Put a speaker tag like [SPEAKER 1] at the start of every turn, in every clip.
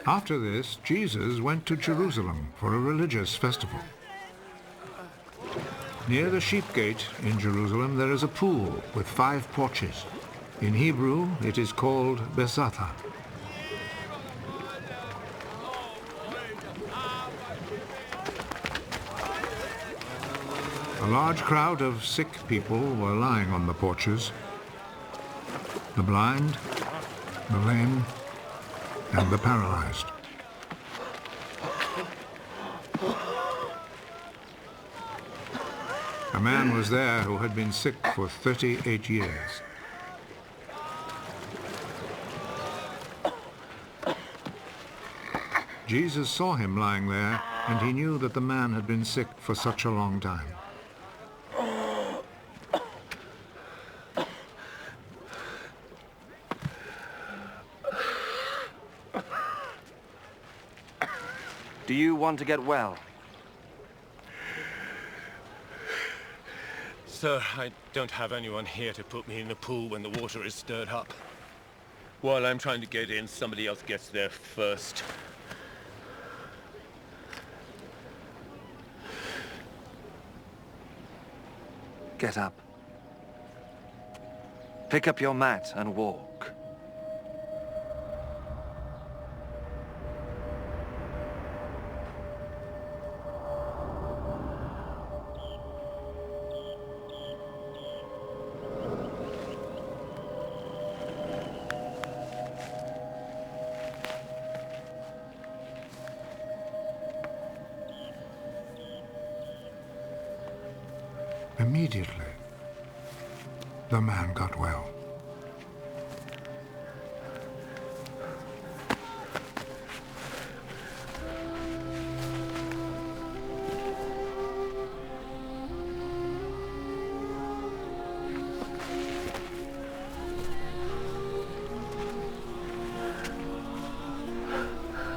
[SPEAKER 1] After this, Jesus went to Jerusalem for a religious festival. Near the sheep gate in Jerusalem there is a pool with 5 porches. In Hebrew it is called Besatha. A large crowd of sick people were lying on the porches. The blind, the lame, and the paralyzed. A man was there who had been sick for 38 years. Jesus saw him lying there, and he knew that the man had been sick for such a long time.
[SPEAKER 2] Do you want to get well?
[SPEAKER 3] Sir, I don't have anyone here to put me in the pool when the water is stirred up. While I'm trying to get in, somebody else gets there first.
[SPEAKER 2] Get up. Pick up your mat and walk.
[SPEAKER 1] Immediately, the man got well.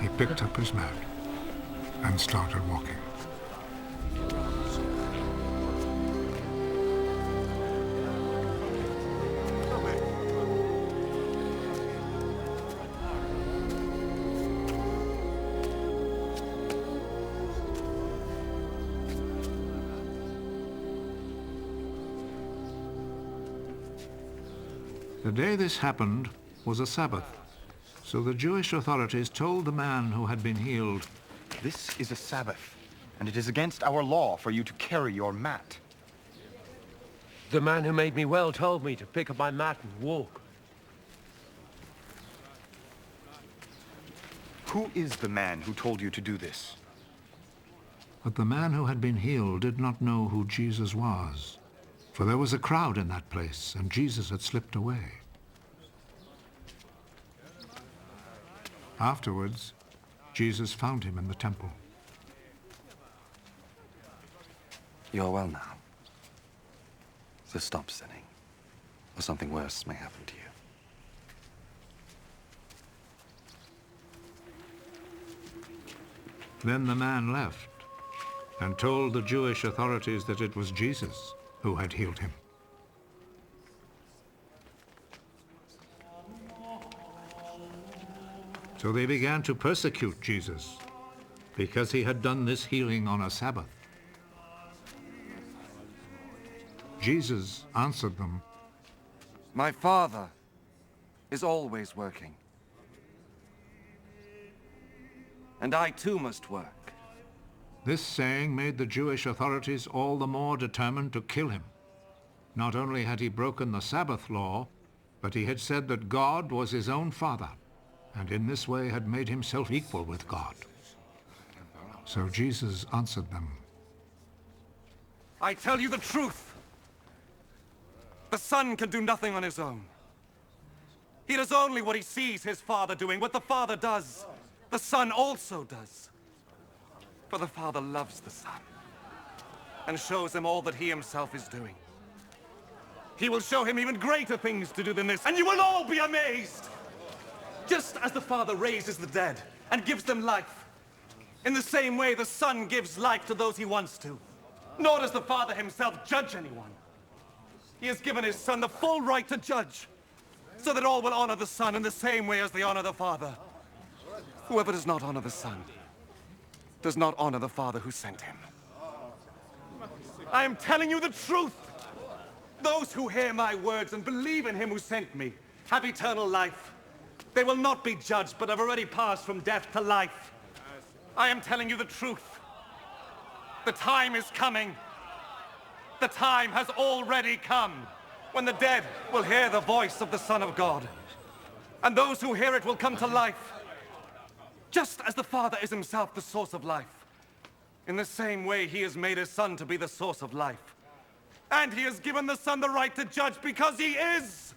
[SPEAKER 1] He picked up his mat and started walking. The day this happened was a Sabbath, so the Jewish authorities told the man who had been healed,
[SPEAKER 4] "This is a Sabbath, and it is against our law for you to carry your mat."
[SPEAKER 3] The man who made me well told me to pick up my mat and walk.
[SPEAKER 4] Who is the man who told you to do this?
[SPEAKER 1] But the man who had been healed did not know who Jesus was, for there was a crowd in that place, and Jesus had slipped away. Afterwards, Jesus found him in the temple.
[SPEAKER 2] You're well now. So stop sinning, or something worse may happen to you.
[SPEAKER 1] Then the man left and told the Jewish authorities that it was Jesus who had healed him. So they began to persecute Jesus because he had done this healing on a Sabbath. Jesus answered them,
[SPEAKER 2] My Father is always working. And I too must work.
[SPEAKER 1] This saying made the Jewish authorities all the more determined to kill him. Not only had he broken the Sabbath law, but he had said that God was his own Father, and in this way had made himself equal with God. So Jesus answered them,
[SPEAKER 2] I tell you the truth. The Son can do nothing on his own. He does only what he sees his Father doing. What the Father does, the Son also does. For the Father loves the Son and shows him all that he himself is doing. He will show him even greater things to do than this, and you will all be amazed. Just as the Father raises the dead and gives them life, in the same way the Son gives life to those he wants to. Nor does the Father himself judge anyone. He has given his Son the full right to judge, so that all will honor the Son in the same way as they honor the Father. Whoever does not honor the Son does not honor the Father who sent him. I am telling you the truth. Those who hear my words and believe in him who sent me have eternal life. They will not be judged, but have already passed from death to life. I am telling you the truth. The time is coming. The time has already come when the dead will hear the voice of the Son of God. And those who hear it will come to life. Just as the Father is himself the source of life. In the same way, he has made his Son to be the source of life. And he has given the Son the right to judge because he is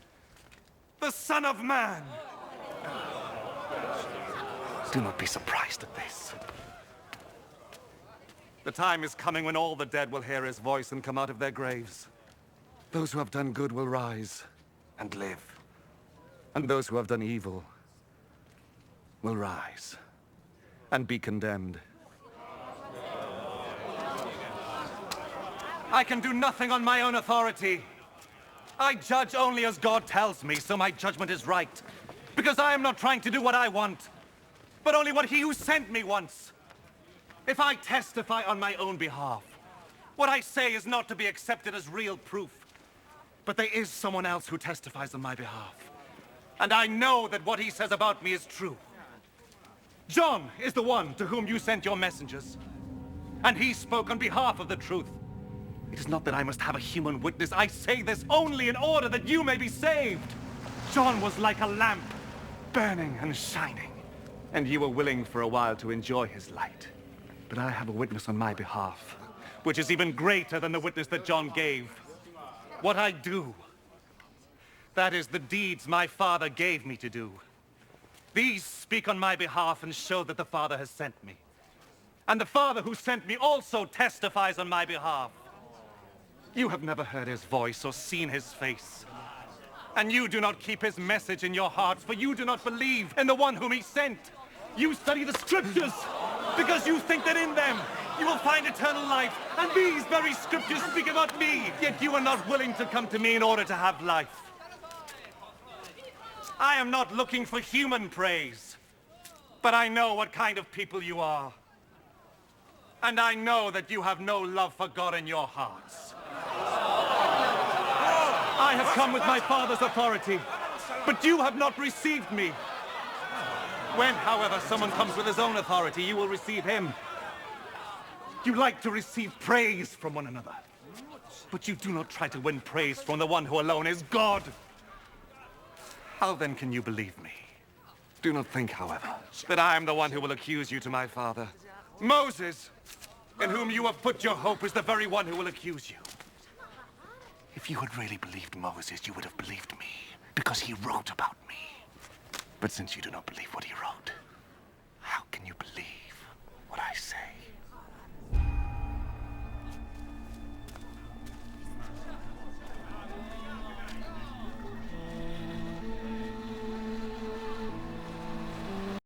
[SPEAKER 2] the Son of Man. Do not be surprised at this. The time is coming when all the dead will hear his voice and come out of their graves. Those who have done good will rise and live. And those who have done evil will rise and be condemned. I can do nothing on my own authority. I judge only as God tells me, so my judgment is right. Because I am not trying to do what I want, but only what he who sent me wants. If I testify on my own behalf, what I say is not to be accepted as real proof. But there is someone else who testifies on my behalf. And I know that what he says about me is true. John is the one to whom you sent your messengers. And he spoke on behalf of the truth. It is not that I must have a human witness. I say this only in order that you may be saved. John was like a lamp, burning and shining. And you were willing for a while to enjoy his light. But I have a witness on my behalf, which is even greater than the witness that John gave. What I do, that is the deeds my Father gave me to do. These speak on my behalf and show that the Father has sent me. And the Father who sent me also testifies on my behalf. You have never heard his voice or seen his face. And you do not keep his message in your hearts, for you do not believe in the one whom he sent. You study the scriptures because you think that in them you will find eternal life. And these very scriptures speak about me, yet you are not willing to come to me in order to have life. I am not looking for human praise, but I know what kind of people you are. And I know that you have no love for God in your hearts. I have come with my Father's authority, but you have not received me. When, however, someone comes with his own authority, you will receive him. You like to receive praise from one another, but you do not try to win praise from the one who alone is God. How then can you believe me? Do not think, however, that I am the one who will accuse you to my Father. Moses, in whom you have put your hope, is the very one who will accuse you. If you had really believed Moses, you would have believed me, because he wrote about me. But since you do not believe what he wrote, how can you believe what I say?